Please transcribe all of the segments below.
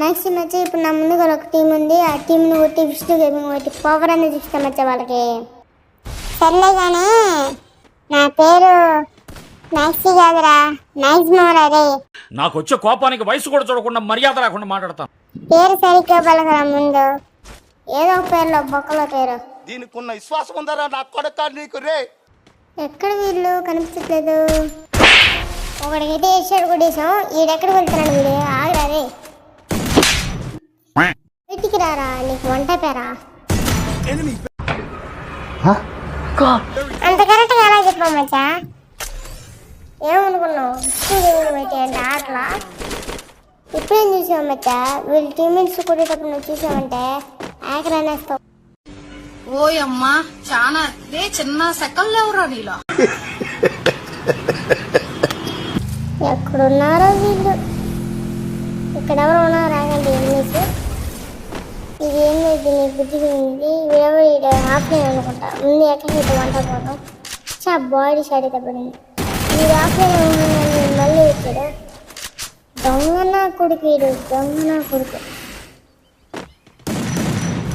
Next మచ్చ ఇప్పుడు నా ముందుగా ఒక టీం ఉంది. ఆ టీంని కొట్టి విష్ణు గేమింగ్ కొట్టి పవర్ అనేది చూస్తాం మచ్చ వాళ్ళకి. సర్లే కానీ నా పేరు మ్యాక్సీ కాదురా, మ్యాక్సిమం రే. నాకు వచ్చే కోపానికి వయసు కూడా చూడకుండా మర్యాద లేకుండా మాట్లాడతాను. పేరు సరిగ్గా పలకరా ముందు. ఏదో పేరులో బొక్కలో పేరు. దీనికి ఉన్న విశ్వాసం ఉందరా నా కొడక నీకు రే. ఎక్కడ వీళ్ళు కనిపించట్లేదు. ఒకడికైతే వేసాడు కొట్టేసాం. ఈడెక్కడికి వెళ్తున్నాడు వీడు? ఆగరా రే, వీటికి రారా. నీకు వంట పేరా? అంత కరెక్ట్గా ఎలా చెప్పావు మచ్చా? ఏమనుకున్నావు? అంటే ఆటలా ఇప్పుడేం చూసావు మచ్చా? వీళ్ళు టీమ్మేట్స్ కొట్టేటప్పుడు నువ్వు చూసావంటే ఆఖరి అనేస్తావు. ఓయమ్మా చాలా చిన్న సెకండ్లు ఎవరా నీలో. ఎక్కడున్నారో వీళ్ళు. ఇక్కడ ఎవరు ఉన్నారు? ఆగండి. ఎన్నిసి ఇది ఏంది? నీ బుద్ధిగా ఉంది. వీడెవడు? ఆఫ్లైన్ అనుకుంటా. ముందు ఎక్కడ వంట పోవడం. బాడీ షాడీ పడింది. వీడు ఆఫ్లైన్ మళ్ళీ వచ్చాడు. దొంగ నా కొడుకు వీడు, దొంగ నా కొడుకు.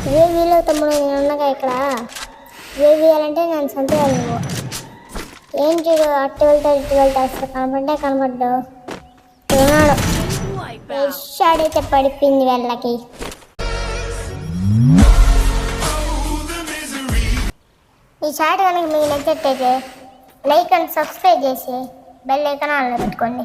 ఇవే వీళ్ళు తమ్ముడు. నేను ఉన్నగా ఇక్కడ ఇవే వీయాలంటే నేను సంతేయాలి. నువ్వు ఏం చూడు, అట్టు వెళ్తాడు ఇటు వెళ్తా. అసలు కనపడ్డావు. ఉన్నాడు షాడైతే పడిపోయింది వెళ్ళకి. ఈ షాట్ కనుక మీకు నచ్చినట్టయితే లైక్ అండ్ సబ్స్క్రైబ్ చేసి బెల్ ఐకాన్ ఆన్లో పెట్టుకోండి.